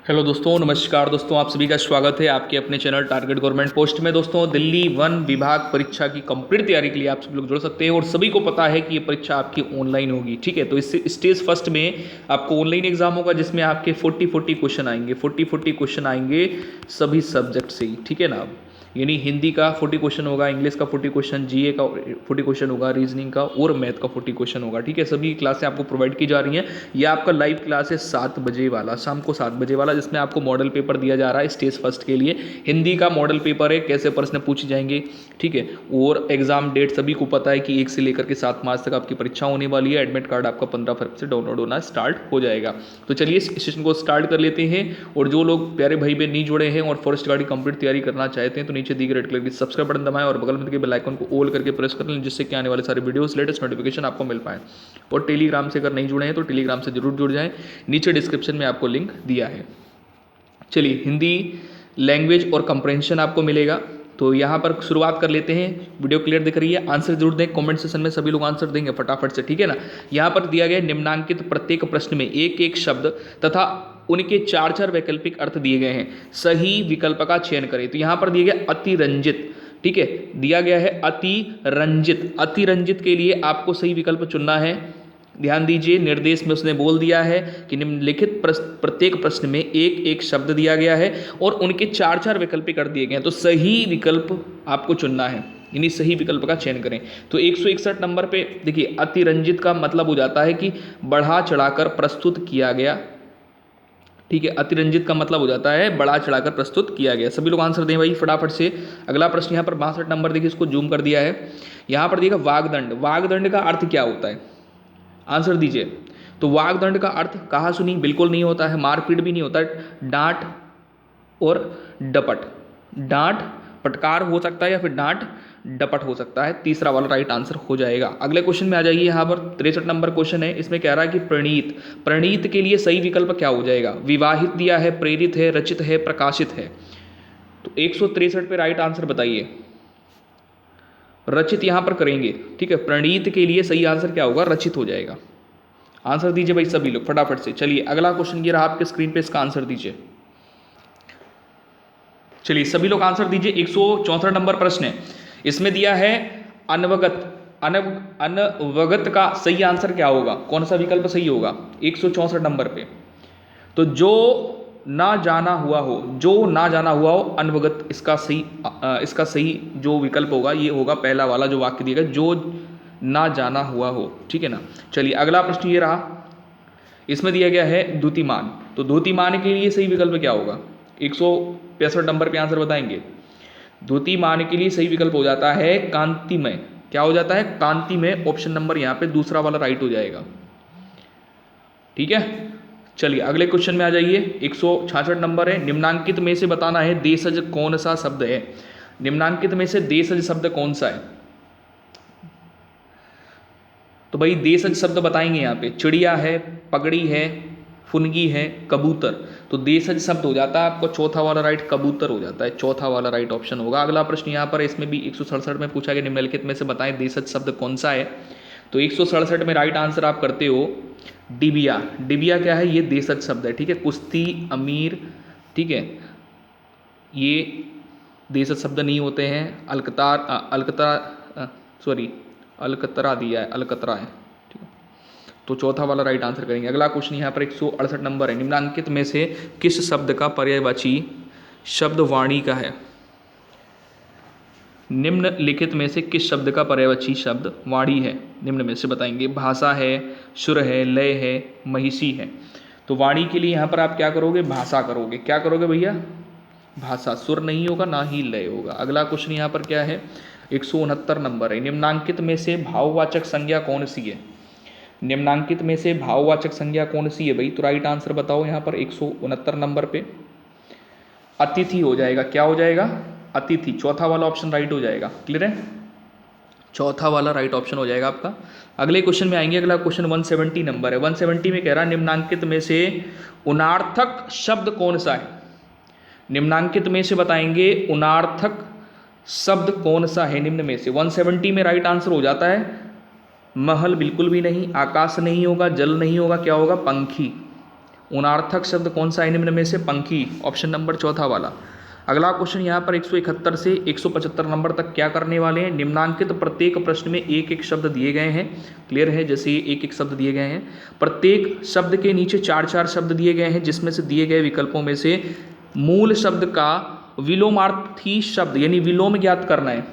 Hello दोस्तों, नमस्कार दोस्तों, आप सभी का स्वागत है आपके अपने चैनल टारगेट गवर्नमेंट पोस्ट में। दोस्तों, दिल्ली वन विभाग परीक्षा की कंप्लीट तैयारी के लिए आप सभी लोग जुड़ सकते हैं और सभी को पता है कि ये परीक्षा आपकी ऑनलाइन होगी। ठीक है, तो इस स्टेज फर्स्ट में आपको ऑनलाइन एग्जाम होगा जिसमें आपके 40 क्वेश्चन आएंगे, 40 क्वेश्चन आएंगे सभी सब्जेक्ट से ही। ठीक है ना, यानी हिंदी का 40 क्वेश्चन होगा, इंग्लिश का 40 क्वेश्चन, जीए का 40 क्वेश्चन होगा, रीजनिंग का और मैथ का 40 क्वेश्चन होगा। ठीक है, सभी क्लासें आपको प्रोवाइड की जा रही हैं। ये आपका लाइव क्लास है 7 बजे वाला, शाम को 7 बजे वाला, जिसमें आपको मॉडल पेपर दिया जा रहा है स्टेज फर्स्ट के लिए। हिंदी का मॉडल पेपर है, कैसे प्रश्न पूछे जाएंगे। ठीक है, और एग्जाम डेट सभी को पता है कि 1 से लेकर के 7 मार्च तक आपकी परीक्षा होने वाली है। एडमिट कार्ड आपका 15 फरवरी से डाउनलोड होना स्टार्ट हो जाएगा। तो चलिए इस सेशन को स्टार्ट कर लेते हैं। और जो लोग प्यारे भाई बहन नहीं जुड़े हैं और फॉरेस्ट गार्ड की कंप्लीट तैयारी करना चाहते हैं तो नीचे दी गई रेड कलर की सब्सक्राइब बटन दबाएं और बगल में दिए बेल आइकन को ऑल करके प्रेस कर लें, जिससे कि आने वाले सारे वीडियोस लेटेस्ट नोटिफिकेशन आपको मिल पाए। और टेलीग्राम से अगर नहीं जुड़े हैं तो टेलीग्राम से जरूर जुड़ जाएं, नीचे डिस्क्रिप्शन में आपको लिंक दिया है। चलिए, हिंदी लैंग्वेज और कंप्रेंशन आपको मिलेगा। तो यहाँ पर शुरुआत कर लेते हैं। वीडियो क्लियर दिख रही है? आंसर जरूर दें, कमेंट सेशन में सभी लोग आंसर देंगे फटाफट से। ठीक है ना, यहाँ पर दिया गया निम्नांकित प्रत्येक प्रश्न में एक एक शब्द तथा उनके 4 वैकल्पिक अर्थ दिए गए हैं। सही विकल्प का चयन करें। तो यहाँ पर दिया गया अतिरंजित। ठीक है, दिया गया है अतिरंजित। अतिरंजित के लिए आपको सही विकल्प चुनना है। ध्यान दीजिए, निर्देश में उसने बोल दिया है कि निम्नलिखित प्रत्येक प्रश्न में एक एक शब्द दिया गया है और उनके 4 वैकल्पिक अर्थ दिए गए हैं। तो सही विकल्प आपको चुनना है, यानी सही विकल्प का चयन करें। तो 161 नंबर पे देखिए, अतिरंजित का मतलब हो जाता है कि बढ़ा चढ़ाकर प्रस्तुत किया गया। ठीक है, अतिरंजित का मतलब हो जाता है बढ़ा चढ़ाकर प्रस्तुत किया गया। सभी लोग आंसर दें भाई फटाफट से। अगला प्रश्न यहाँ पर 62 नंबर, देखिए इसको जूम कर दिया है। यहाँ पर देखिएगा वागदंड। वागदंड का अर्थ क्या होता है? आंसर दीजिए। तो वागदंड का अर्थ कहा सुनी बिल्कुल नहीं होता है, मारपीट भी नहीं होता है। डांट और डपट, डांट फटकार हो सकता है या फिर डांट डपट हो सकता है। तीसरा वाला राइट आंसर हो जाएगा। अगले क्वेश्चन में आ जाइए। यहाँ पर 63 नंबर क्वेश्चन है। इसमें कह रहा है कि प्रणीत। प्रणीत के लिए सही विकल्प क्या हो जाएगा? विवाहित दिया है, प्रेरित है, रचित है, प्रकाशित है। तो 163 पे राइट आंसर बताइए। रचित यहां पर करेंगे। ठीक है, प्रणीत के लिए सही आंसर क्या होगा? रचित हो जाएगा। आंसर दीजिए भाई सभी लोग फटाफट से। चलिए अगला क्वेश्चन ये रहा आपके स्क्रीन पे, इसका आंसर दीजिए। चलिए सभी लोग आंसर दीजिए। 164 नंबर प्रश्न है। इसमें दिया है अनवगत। अनवगत का सही आंसर क्या होगा? कौन सा विकल्प सही होगा 164 नंबर पे? तो जो ना जाना हुआ हो, जो ना जाना हुआ हो, अनवगत इसका सही जो विकल्प होगा ये होगा पहला वाला जो वाक्य दिएगा, जो ना जाना हुआ हो। ठीक है ना। चलिए अगला प्रश्न ये रहा। इसमें दिया गया है द्युतिमान। तो द्युतिमान के लिए सही विकल्प क्या होगा? 165 नंबर पे आंसर बताएंगे। द्युतिमान के लिए सही विकल्प हो जाता है कांतिमय। क्या हो जाता है? कांतिमय। ऑप्शन नंबर यहाँ पे दूसरा वाला राइट हो जाएगा। ठीक है, चलिए अगले क्वेश्चन में आ जाइए। 166 नंबर है। निम्नांकित में से बताना है देशज कौन सा शब्द है। निम्नांकित में से देशज शब्द कौन सा है? तो भाई देशज शब्द बताएंगे यहाँ पे। चिड़िया है, पगड़ी है, फुनगी है, कबूतर। तो देशज शब्द हो जाता है आपको चौथा वाला राइट, कबूतर हो जाता है चौथा वाला राइट ऑप्शन होगा। अगला प्रश्न यहाँ पर इसमें भी 167 में पूछा गया निम्नलिखित में से बताएं देशज शब्द कौन सा है। तो 167 में राइट आंसर आप करते हो डिबिया। डिबिया क्या है? ये देशज शब्द है। ठीक है, कुश्ती, अमीर, ठीक है, ये देशज शब्द नहीं होते हैं। अलकतरा दिया है, अलकतरा है। ठीक है, तो चौथा वाला राइट आंसर करेंगे। अगला क्वेश्चन यहाँ पर 168 नंबर है। निम्नांकित में से किस शब्द का पर्यायवाची शब्द वाणी का है? निम्नलिखित में से किस शब्द का पर्यायवाची शब्द वाणी है? निम्न में से बताएंगे। भाषा है, सुर है, लय है, महिषी है। तो वाणी के लिए यहाँ पर आप क्या करोगे? भाषा करोगे। क्या करोगे भैया? भाषा। सुर नहीं होगा ना ही लय होगा। अगला क्वेश्चन यहाँ पर क्या है? 169 नंबर है। निम्नांकित में से भाववाचक संज्ञा कौन सी है? निम्नांकित में से भाववाचक संज्ञा कौन सी है भाई? तो राइट आंसर बताओ यहाँ पर 169 नंबर पे। अतिथि हो जाएगा। क्या हो जाएगा? अतिथि। चौथा वाला ऑप्शन राइट हो जाएगा। क्लियर है? चौथा वाला राइट ऑप्शन हो जाएगा आपका। अगले क्वेश्चन में आएंगे। अगला क्वेश्चन 170 नंबर है। 170 में कह रहा है निम्नांकित में से उनार्थक शब्द कौन सा है? निम्नांकित में से बताएंगे उनार्थक शब्द कौन सा है निम्न में से। 170 में राइट आंसर हो जाता है महल बिल्कुल भी नहीं, आकाश नहीं होगा, जल नहीं होगा, क्या होगा? पंखी। उनार्थक शब्द कौन सा है निम्न में से? पंखी, ऑप्शन नंबर चौथा वाला। अगला क्वेश्चन यहाँ पर 171 से 175 नंबर तक क्या करने वाले हैं? निम्नांकित प्रत्येक प्रश्न में एक एक शब्द दिए गए हैं, क्लियर है, जैसे एक एक शब्द दिए गए हैं। प्रत्येक शब्द के नीचे चार चार शब्द दिए गए हैं, जिसमें से दिए गए विकल्पों में से मूल शब्द का विलोमार्थी शब्द यानी विलोम ज्ञात करना है।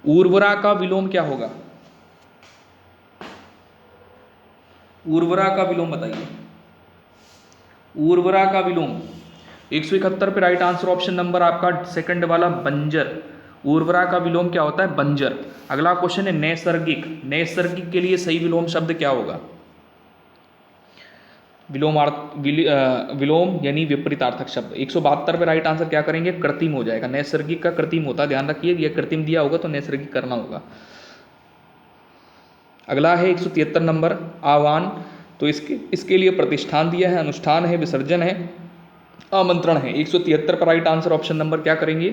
उर्वरा का विलोम क्या होगा? उर्वरा का विलोम बताइए। उर्वरा का विलोम 171 पे राइट आंसर ऑप्शन नंबर आपका सेकंड वाला बंजर। उर्वरा का विलोम क्या होता है? बंजर। अगला क्वेश्चन है नैसर्गिक। नैसर्गिक के लिए सही विलोम शब्द क्या होगा? विलोम यानी विपरीतार्थक शब्द। 172 पे राइट आंसर क्या करेंगे? कृत्रिम हो जाएगा। नैसर्गिक का कृत्रिम होता है, ध्यान रखिए, यह कृत्रिम दिया होगा तो नैसर्गिक करना होगा। अगला है 173 नंबर आह्वान। तो इसके लिए प्रतिष्ठान दिया है, अनुष्ठान है, विसर्जन है, आमंत्रण है। 173 पर राइट आंसर ऑप्शन नंबर क्या करेंगे?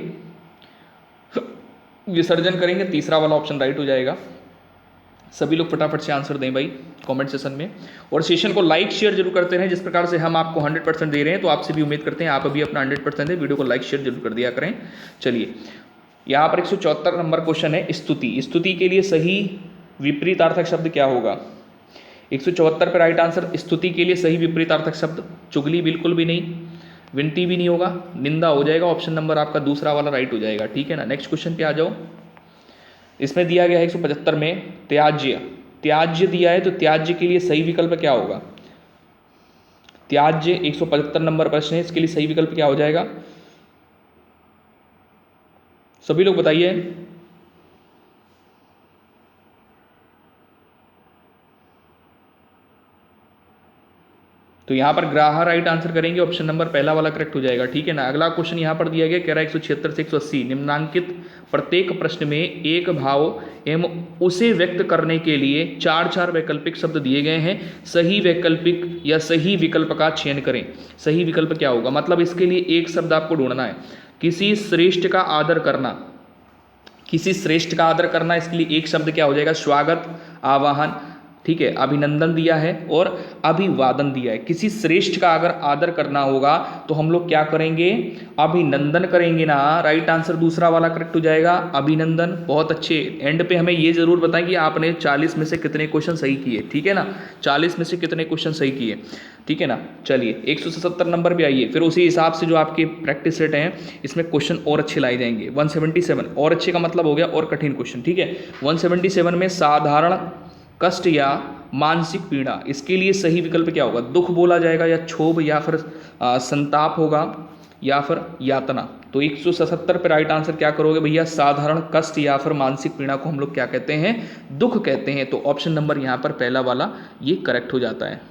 विसर्जन करेंगे, तीसरा वाला ऑप्शन राइट हो जाएगा। सभी लोग फटाफट से आंसर दें भाई कमेंट सेशन में, और सेशन को लाइक शेयर जरूर करते रहें। जिस प्रकार से हम आपको 100% दे रहे हैं तो आपसे भी उम्मीद करते हैं आप अभी अपना 100% दें। वीडियो को लाइक शेयर जरूर कर दिया करें। चलिए यहाँ पर 174 नंबर क्वेश्चन है स्तुति। स्तुति के लिए सही विपरीतार्थक शब्द क्या होगा? 174 पर राइट आंसर स्तुति के लिए सही विपरीतार्थक शब्द चुगली बिल्कुल भी नहीं, विनती भी नहीं होगा, निंदा हो जाएगा। ऑप्शन नंबर आपका दूसरा वाला राइट हो जाएगा, ठीक है ना। नेक्स्ट क्वेश्चन पे आ जाओ। इसमें दिया गया है 175 में त्याज्य। त्याज्य दिया है तो त्याज्य के लिए सही विकल्प क्या होगा? त्याज्य 175 नंबर प्रश्न है, इसके लिए सही विकल्प क्या हो जाएगा? सभी लोग बताइए। तो यहाँ पर ग्राह राइट आंसर करेंगे, ऑप्शन नंबर पहला वाला करेक्ट हो जाएगा, ठीक है ना। अगला क्वेश्चन यहाँ पर दिया गया, कह रहा है 176 से 180 निम्नांकित प्रत्येक प्रश्न में एक भाव एवं उसे व्यक्त करने के लिए चार चार वैकल्पिक शब्द दिए गए हैं। सही वैकल्पिक या सही विकल्प का चयन करें। सही विकल्प क्या होगा? मतलब इसके लिए एक शब्द आपको ढूंढना है। किसी श्रेष्ठ का आदर करना, किसी श्रेष्ठ का आदर करना, इसके लिए एक शब्द क्या हो जाएगा? स्वागत, आवाहन, ठीक है, अभिनंदन दिया है और अभिवादन दिया है। किसी श्रेष्ठ का अगर आदर करना होगा तो हम लोग क्या करेंगे? अभिनंदन करेंगे ना। राइट आंसर दूसरा वाला करेक्ट हो जाएगा, अभिनंदन। बहुत अच्छे। एंड पे हमें ये जरूर बताएं कि आपने 40 में से कितने क्वेश्चन सही किए, ठीक है ना। 40 में से कितने क्वेश्चन सही किए, ठीक है ना। चलिए 177 नंबर पे आइए। फिर उसी हिसाब से जो आपके प्रैक्टिस सेट हैं इसमें क्वेश्चन और अच्छे लाए जाएंगे। 177 और अच्छे का मतलब हो गया और कठिन क्वेश्चन, ठीक है। 177 में साधारण कष्ट या मानसिक पीड़ा, इसके लिए सही विकल्प क्या होगा? दुख बोला जाएगा या क्षोभ या फिर संताप होगा या फिर यातना। तो 177 पे राइट आंसर क्या करोगे भैया? साधारण कष्ट या फिर मानसिक पीड़ा को हम लोग क्या कहते हैं? दुख कहते हैं। तो ऑप्शन नंबर यहाँ पर पहला वाला ये करेक्ट हो जाता है।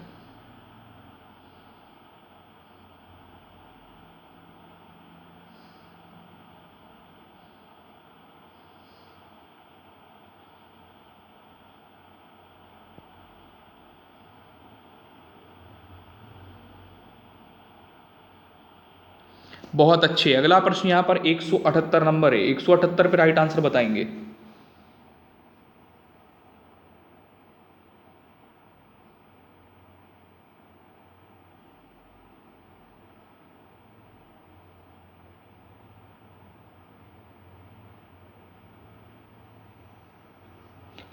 बहुत अच्छे। अगला प्रश्न यहाँ पर 178 नंबर है। 178 पे राइट आंसर बताएंगे।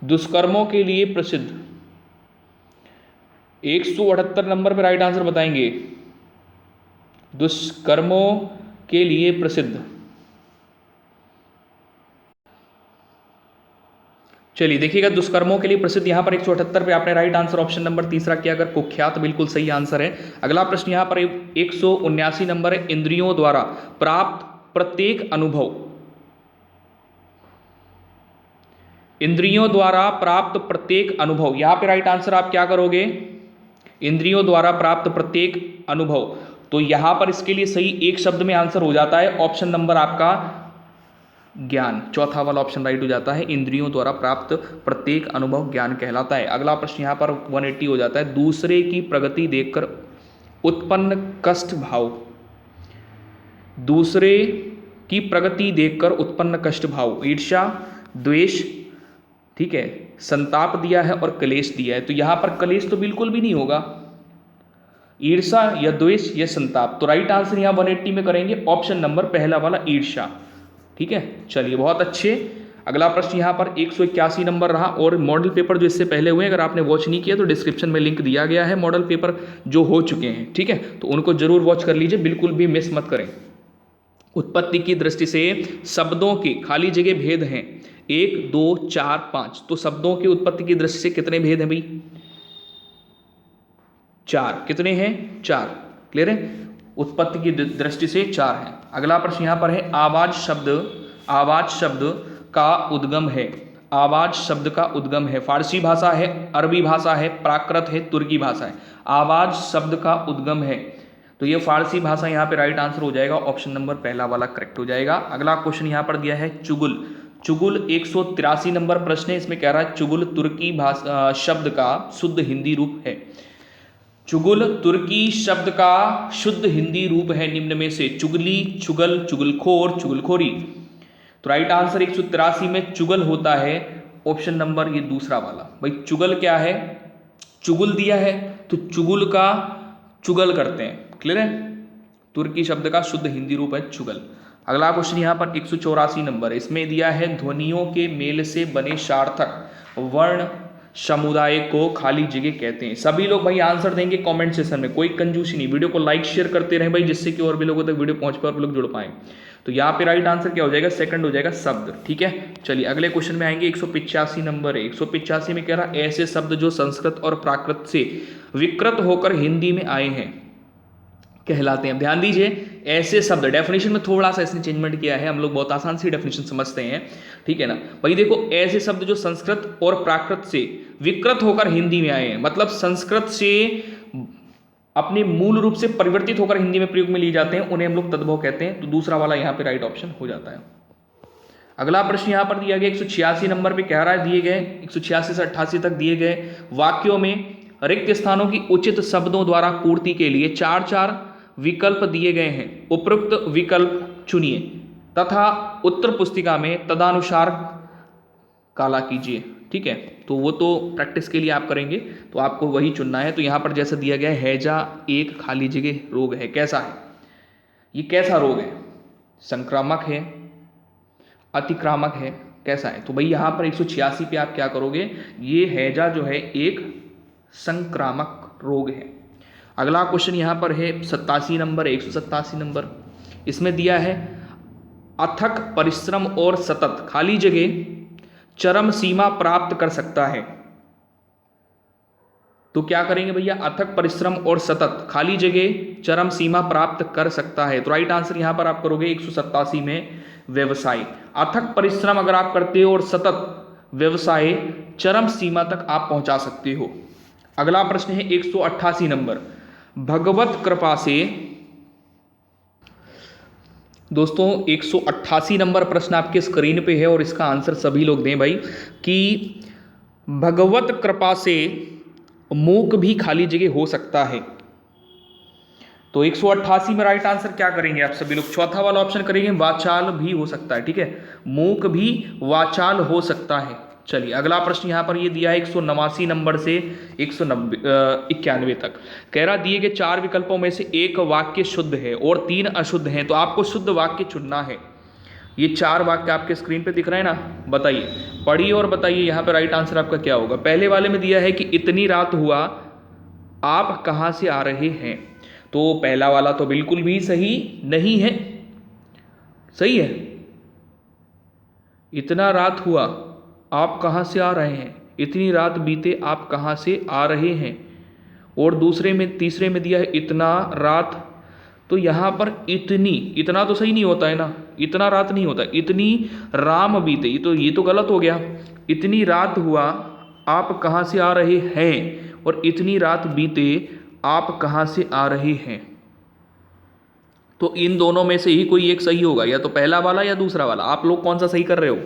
दुष्कर्मों के लिए प्रसिद्ध। 178 नंबर पे राइट आंसर बताएंगे। दुष्कर्मों के लिए प्रसिद्ध। चलिए देखिएगा, दुष्कर्मों के लिए प्रसिद्ध यहाँ पर 178 पे आपने राइट आंसर ऑप्शन नंबर तीसरा किया, अगर कुख्यात बिल्कुल सही आंसर है। अगला प्रश्न यहाँ पर 179 नंबर है। इंद्रियों द्वारा प्राप्त प्रत्येक अनुभव। इंद्रियों द्वारा प्राप्त प्रत्येक अनुभव, यहाँ पे राइट आंसर आप क्या करोगे? इंद्रियों द्वारा प्राप्त प्रत्येक अनुभव। तो यहां पर इसके लिए सही एक शब्द में आंसर हो जाता है, ऑप्शन नंबर आपका ज्ञान, चौथा वाला ऑप्शन राइट हो जाता है। इंद्रियों द्वारा प्राप्त प्रत्येक अनुभव ज्ञान कहलाता है। अगला प्रश्न यहां पर 180 हो जाता है। दूसरे की प्रगति देखकर उत्पन्न कष्ट भाव। दूसरे की प्रगति देखकर उत्पन्न कष्ट भाव, ईर्ष्या, द्वेष, ठीक है, संताप दिया है और क्लेश दिया है। तो यहां पर क्लेश तो बिल्कुल भी नहीं होगा, ईर्षा या द्वेष या संताप। तो राइट आंसर यहाँ 180 में करेंगे ऑप्शन नंबर पहला वाला ईर्षा। ठीक है, चलिए बहुत अच्छे। अगला प्रश्न यहाँ पर 181 नंबर रहा। और मॉडल पेपर जो इससे पहले हुए, अगर आपने वॉच नहीं किया तो डिस्क्रिप्शन में लिंक दिया गया है मॉडल पेपर जो हो चुके हैं। ठीक है, तो उनको जरूर वॉच कर लीजिए, बिल्कुल भी मिस मत करें। उत्पत्ति की दृष्टि से शब्दों के खाली जगह भेद हैं 1 2 4 5। तो शब्दों की उत्पत्ति की दृष्टि से कितने भेद हैं भाई? 4। कितने हैं? 4। क्लियर है? उत्पत्ति की दृष्टि से 4 है। अगला प्रश्न यहां पर है आवाज शब्द का उद्गम है। आवाज शब्द का उद्गम है। फारसी भाषा है, अरबी भाषा है, प्राकृत है, तुर्की भाषा है। आवाज शब्द का उद्गम है, तो ये फारसी भाषा यहाँ पे राइट आंसर हो जाएगा, ऑप्शन नंबर पहला वाला करेक्ट हो जाएगा। अगला क्वेश्चन यहाँ पर दिया है चुगुल 183 नंबर प्रश्न है। इसमें कह रहा है चुगुल तुर्की भाषा शब्द का शुद्ध हिंदी रूप है। चुगुल तुर्की शब्द का शुद्ध हिंदी रूप है निम्न में से। चुगली, चुगल, चुगलखोर, चुगलखोरी। तो राइट आंसर 183 में चुगल होता है, ऑप्शन नंबर ये दूसरा वाला। भाई चुगल क्या है? चुगुल दिया है तो चुगुल का चुगल करते हैं। क्लियर है? तुर्की शब्द का शुद्ध हिंदी रूप है चुगल। अगला क्वेश्चन यहाँ पर 184 नंबर, इसमें दिया है ध्वनियों के मेल से बने सार्थक वर्ण समुदाय को खाली जगह कहते हैं। सभी लोग भाई आंसर देंगे कमेंट सेक्शन में, कोई कंजूसी नहीं। वीडियो को लाइक शेयर करते रहें भाई, जिससे कि और भी लोगों तक वीडियो पहुंच पाए और लोग जुड़ पाएं। तो यहाँ पे राइट आंसर क्या हो जाएगा? सेकंड हो जाएगा शब्द। ठीक है, चलिए अगले क्वेश्चन में आएंगे। 185 नंबर है। 185 में कह रहा ऐसे शब्द जो संस्कृत और प्राकृत से विकृत होकर हिंदी में आए हैं कहलाते हैं। ध्यान दीजिए, ऐसे शब्द, डेफिनेशन में थोड़ा सा इसने चेंजमेंट किया है, हम लोग बहुत आसान सी डेफिनेशन समझते हैं। ठीक है ना भाई? देखो, ऐसे शब्द जो संस्कृत और प्राकृत से विकृत होकर हिंदी में आए हैं, मतलब संस्कृत से अपने मूल रूप से परिवर्तित होकर हिंदी में प्रयोग में लिए जाते हैं, उन्हें हम लोग तद्भव कहते हैं। तो दूसरा वाला यहाँ पे राइट ऑप्शन हो जाता है। अगला प्रश्न यहाँ पर दिया गया 186 नंबर पे कह रहा है, दिए गए 186 से 88 तक दिए गए वाक्यों में रिक्त स्थानों की उचित शब्दों द्वारा पूर्ति के लिए 4 विकल्प दिए गए हैं। उपरोक्त विकल्प चुनिए तथा उत्तर पुस्तिका में तदनुसार काला कीजिए। ठीक है, तो वो तो प्रैक्टिस के लिए आप करेंगे, तो आपको वही चुनना है। तो यहाँ पर जैसे दिया गया है, हैजा एक खाली जगह रोग है। कैसा है ये? कैसा रोग है? संक्रामक है, अतिक्रामक है, कैसा है? तो भाई यहाँ पर 186 पे आप क्या करोगे? ये हैजा जो है एक संक्रामक रोग है। अगला क्वेश्चन यहाँ पर है 87 नंबर, 187 नंबर। इसमें दिया है अथक परिश्रम और सतत खाली जगह चरम सीमा प्राप्त कर सकता है। तो क्या करेंगे भैया? अथक परिश्रम और सतत खाली जगह चरम सीमा प्राप्त कर सकता है। तो राइट आंसर यहां पर आप करोगे 187 में व्यवसाय। अथक परिश्रम अगर आप करते हो और सतत व्यवसाय चरम सीमा तक आप पहुंचा सकते हो। अगला प्रश्न है 188 नंबर, भगवत कृपा से। दोस्तों 188 नंबर प्रश्न आपके स्क्रीन पे है और इसका आंसर सभी लोग दें भाई, कि भगवत कृपा से मूक भी खाली जगह हो सकता है। तो 188 में राइट आंसर क्या करेंगे आप सभी लोग? चौथा वाला ऑप्शन करेंगे, वाचाल भी हो सकता है। ठीक है, मूक भी वाचाल हो सकता है। चलिए अगला प्रश्न यहाँ पर ये दिया है 189 नंबर से 191 तक। कह रहा दिए गए 4 विकल्पों में से एक वाक्य शुद्ध है और 3 अशुद्ध हैं, तो आपको शुद्ध वाक्य चुनना है। ये 4 वाक्य आपके स्क्रीन पे दिख रहे हैं ना, बताइए, पढ़िए और बताइए यहाँ पे राइट आंसर आपका क्या होगा। पहले वाले में दिया है कि इतनी रात हुआ, आप कहाँ से आ रहे हैं। तो पहला वाला तो बिल्कुल भी सही नहीं है। सही है, इतना रात हुआ, आप कहाँ से आ रहे हैं, इतनी रात बीते, आप कहाँ से आ रहे हैं। और तीसरे में दिया है इतना रात, तो यहाँ पर इतना तो सही नहीं होता है ना, इतना रात नहीं होता, इतनी राम बीते, ये तो गलत हो गया। इतनी रात हुआ, आप कहाँ से आ रहे हैं, और इतनी रात बीते, आप कहाँ से आ रहे हैं। तो इन दोनों में से ही कोई एक सही होगा, या तो पहला वाला या दूसरा वाला। आप लोग कौन सा सही कर रहे हो?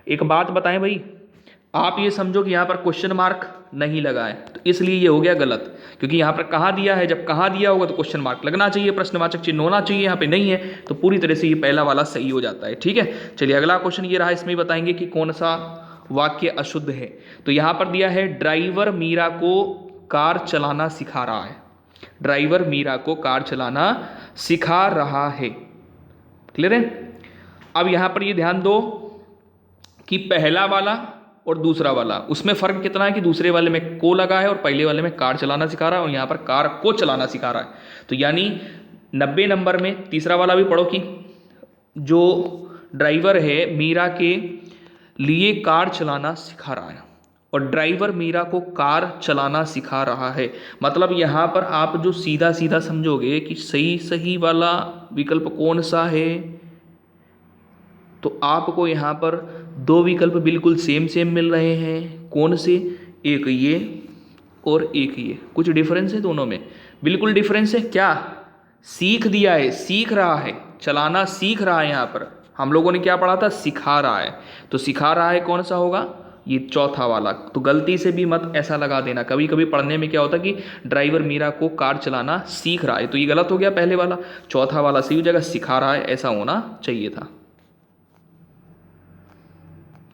एक बात बताएं भाई, आप ये समझो कि यहाँ पर क्वेश्चन मार्क नहीं लगा है, तो इसलिए ये हो गया गलत, क्योंकि यहाँ पर कहाँ दिया है, जब कहाँ दिया होगा तो क्वेश्चन मार्क लगना चाहिए, प्रश्नवाचक चिन्ह होना चाहिए, यहाँ पे नहीं है, तो पूरी तरह से ये पहला वाला सही हो जाता है। ठीक है, चलिए अगला क्वेश्चन ये रहा, इसमें बताएंगे कि कौन सा वाक्य अशुद्ध है। तो यहाँ पर दिया है ड्राइवर मीरा को कार चलाना सिखा रहा है। ड्राइवर मीरा को कार चलाना सिखा रहा है। क्लियर है? अब यहां पर ये ध्यान दो कि पहला वाला और दूसरा वाला, उसमें फर्क कितना है कि दूसरे वाले में को लगा है और पहले वाले में कार चलाना सिखा रहा है, और यहां पर कार को चलाना सिखा रहा है। तो यानी 90 नंबर में तीसरा वाला भी पढ़ो कि जो ड्राइवर है मीरा के लिए कार चलाना सिखा रहा है, और ड्राइवर मीरा को कार चलाना सिखा रहा है। मतलब यहाँ पर आप जो सीधा सीधा समझोगे कि सही सही वाला विकल्प कौन सा है, तो आपको यहाँ पर दो विकल्प बिल्कुल सेम सेम मिल रहे हैं। कौन से? एक ये और एक ये। कुछ डिफरेंस है दोनों में? बिल्कुल डिफरेंस है। क्या सीख दिया है, सीख रहा है, चलाना सीख रहा है। यहाँ पर हम लोगों ने क्या पढ़ा था? सिखा रहा है। तो सिखा रहा है कौन सा होगा? ये चौथा वाला। तो गलती से भी मत ऐसा लगा देना। कभी कभी पढ़ने में क्या होता है कि ड्राइवर मीरा को कार चलाना सीख रहा है, तो ये गलत हो गया पहले वाला। चौथा वाला सही हो जाएगा, सिखा रहा है ऐसा होना चाहिए था।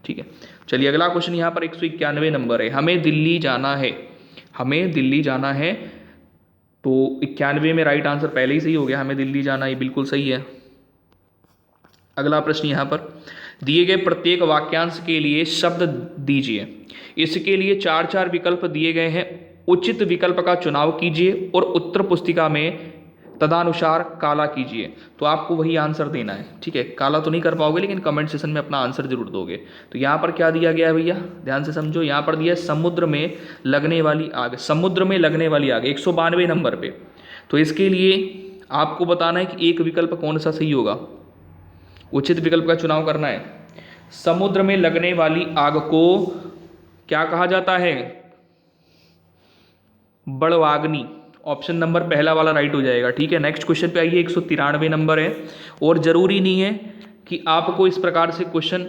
ठीक है, चलिए अगला क्वेश्चन यहाँ पर 191 नंबर है। हमें दिल्ली जाना है, हमें दिल्ली जाना है। तो 91 में राइट आंसर पहले ही सही हो गया, हमें दिल्ली जाना, ये बिल्कुल सही है। अगला प्रश्न यहाँ पर, दिए गए प्रत्येक वाक्यांश के लिए शब्द दीजिए। इसके लिए 4 विकल्प दिए गए हैं। उचित विकल्प का चुनाव कीजिए और उत्तर पुस्तिका में तदानुसार काला कीजिए। तो आपको वही आंसर देना है। ठीक है, काला तो नहीं कर पाओगे लेकिन कमेंट सेशन में अपना आंसर जरूर दोगे। तो यहाँ पर क्या दिया गया है भैया, ध्यान से समझो। यहाँ पर दिया है समुद्र में लगने वाली आग, समुद्र में लगने वाली आग 192 नंबर पे। तो इसके लिए आपको बताना है कि एक विकल्प कौन सा सही होगा। उचित विकल्प का चुनाव करना है। समुद्र में लगने वाली आग को क्या कहा जाता है? बड़वाग्नि। ऑप्शन नंबर पहला वाला राइट हो जाएगा। ठीक है, नेक्स्ट क्वेश्चन पे आइए। 193 नंबर है, और जरूरी नहीं है कि आपको इस प्रकार से क्वेश्चन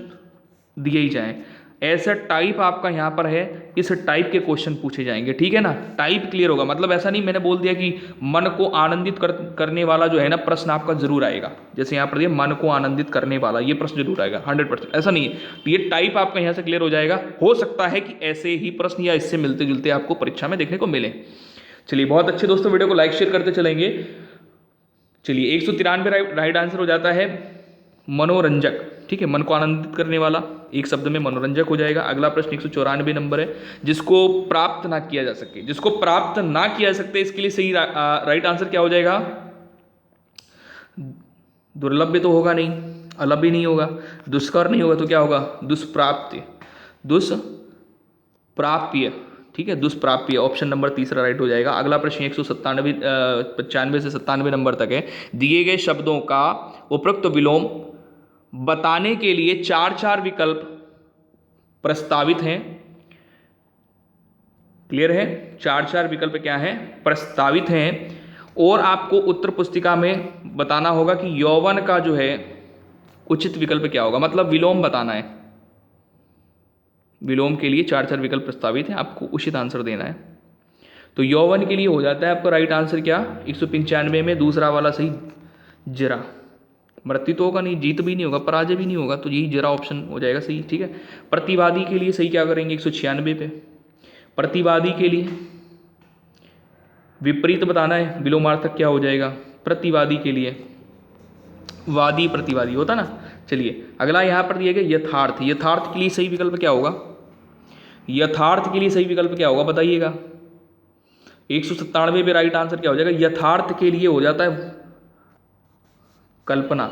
दिए ही जाएं। ऐसा टाइप आपका यहाँ पर है, इस टाइप के क्वेश्चन पूछे जाएंगे। ठीक है ना, टाइप क्लियर होगा। मतलब ऐसा नहीं मैंने बोल दिया कि मन को आनंदित करने वाला जो है ना प्रश्न आपका जरूर आएगा। जैसे यहाँ पर दिया मन को आनंदित करने वाला, ये प्रश्न जरूर आएगा 100%, ऐसा नहीं है। तो ये टाइप आपका यहाँ से क्लियर हो जाएगा। हो सकता है कि ऐसे ही प्रश्न या इससे मिलते जुलते आपको परीक्षा में देखने को मिले। चलिए बहुत अच्छे दोस्तों, वीडियो को लाइक शेयर करते चलेंगे। चलिए 193 राइट आंसर हो जाता है मनोरंजक। ठीक है, मन को आनंदित करने वाला, एक शब्द में मनोरंजक हो जाएगा। अगला प्रश्न 194 नंबर है, जिसको प्राप्त ना किया जा सके। जिसको प्राप्त ना किया जा सकते, इसके लिए सही राइट आंसर क्या हो जाएगा? दुर्लभ तो होगा नहीं, अलभ भी नहीं होगा, दुष्कर नहीं होगा, तो क्या होगा? दुष्प्राप्य, दुष्प्राप्य। ठीक है, दुष्प्राप्य, ऑप्शन नंबर तीसरा राइट हो जाएगा। अगला प्रश्न 95 से 97 नंबर तक है। दिए गए शब्दों का उपरोक्त विलोम बताने के लिए 4 विकल्प प्रस्तावित हैं। क्लियर है? 4 विकल्प क्या हैं? प्रस्तावित हैं। और आपको उत्तर पुस्तिका में बताना होगा कि यौवन का जो है उचित विकल्प क्या होगा। मतलब विलोम बताना है। विलोम के लिए 4 विकल्प प्रस्तावित हैं, आपको उचित आंसर देना है। तो यौवन के लिए हो जाता है आपका राइट आंसर क्या? 195 में दूसरा वाला सही, जरा। मृत्यु तो होगा नहीं, जीत भी नहीं होगा, पराजय भी नहीं होगा, तो यही जरा ऑप्शन हो जाएगा सही। ठीक है, प्रतिवादी के लिए सही क्या करेंगे? 196 पे प्रतिवादी के लिए विपरीत बताना है। विलोमार्थक क्या हो जाएगा? प्रतिवादी के लिए वादी प्रतिवादी होता ना। चलिए अगला यहाँ पर दिया गया यथार्थ। यथार्थ के लिए सही विकल्प क्या होगा? यथार्थ के लिए सही विकल्प क्या होगा बताइएगा। 197 पे राइट आंसर क्या हो जाएगा? यथार्थ के लिए हो जाता है कल्पना।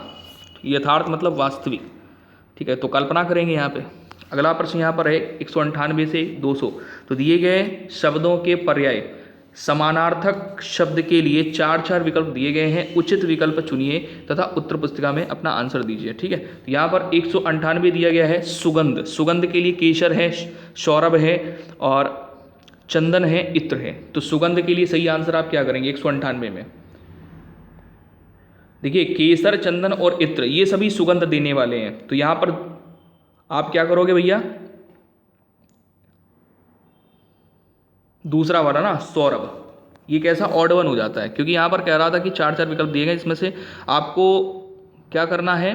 यथार्थ मतलब वास्तविक। ठीक है, तो कल्पना करेंगे यहाँ पे। अगला प्रश्न यहाँ पर है 198 से 200। तो दिए गए शब्दों के पर्याय समानार्थक शब्द के लिए 4 विकल्प दिए गए हैं। उचित विकल्प चुनिए तथा उत्तर पुस्तिका में अपना आंसर दीजिए। ठीक है, तो यहाँ पर 198 दिया गया है सुगंध। सुगंध के लिए केसर है, सौरभ है और चंदन है, इत्र है। तो सुगंध के लिए सही आंसर आप क्या करेंगे 198 में? देखिए केसर, चंदन और इत्र ये सभी सुगंध देने वाले हैं। तो यहाँ पर आप क्या करोगे भैया? दूसरा वाला ना सौरभ, ये कैसा ऑड वन हो जाता है, क्योंकि यहाँ पर कह रहा था कि 4 विकल्प दिए गए, इसमें से आपको क्या करना है?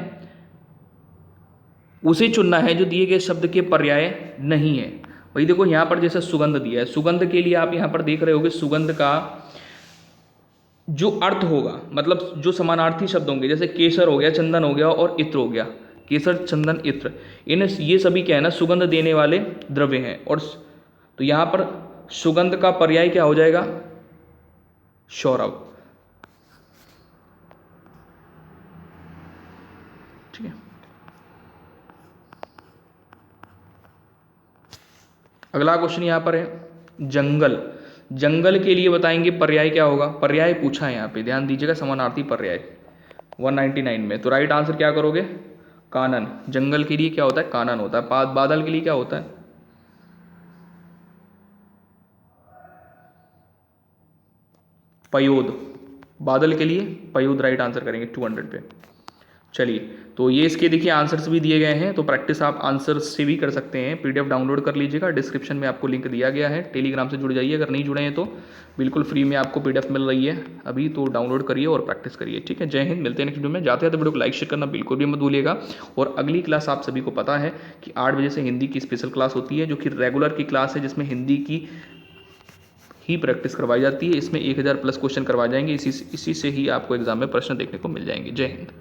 उसे चुनना है जो दिए गए शब्द के पर्याय नहीं है। भाई देखो यहाँ पर जैसे सुगंध दिया है, सुगंध के लिए आप यहाँ पर देख रहे होगे सुगंध का जो अर्थ होगा, मतलब जो समानार्थी शब्द होंगे, जैसे केसर हो गया, चंदन हो गया और इत्र हो गया, केसर चंदन इत्र, इन ये सभी क्या है ना सुगंध देने वाले द्रव्य हैं। और तो यहाँ पर सुगंध का पर्याय क्या हो जाएगा, सौरभ। ठीक है, अगला क्वेश्चन यहाँ पर है जंगल। जंगल के लिए बताएंगे पर्याय क्या होगा, पर्याय पूछा है यहाँ पे, ध्यान दीजिएगा, समानार्थी पर्याय 199 में। तो राइट आंसर क्या करोगे, कानन। जंगल के लिए क्या होता है, कानन होता है। बादल के लिए क्या होता है, पयोद। बादल के लिए पयोद राइट आंसर करेंगे 200 पे। चलिए, तो ये इसके देखिए आंसर्स भी दिए गए हैं, तो प्रैक्टिस आप आंसर्स से भी कर सकते हैं। पीडीएफ डाउनलोड कर लीजिएगा, डिस्क्रिप्शन में आपको लिंक दिया गया है। टेलीग्राम से जुड़ जाइए, अगर नहीं जुड़े हैं तो बिल्कुल फ्री में आपको पीडीएफ मिल रही है अभी, तो डाउनलोड करिए और प्रैक्टिस करिए। ठीक है, जय हिंद, मिलते हैं नेक्स्ट वीडियो में। जाते हैं तो वीडियो को लाइक शेयर करना बिल्कुल भी मत भूलिएगा। और अगली क्लास आप सभी को पता है कि 8 बजे से हिंदी की स्पेशल क्लास होती है, जो कि रेगुलर की क्लास है, जिसमें हिंदी की ही प्रैक्टिस करवाई जाती है। इसमें 1000 प्लस क्वेश्चन करवाए जाएंगे, इसी से ही आपको एग्जाम में प्रश्न देखने को मिल जाएंगे। जय हिंद।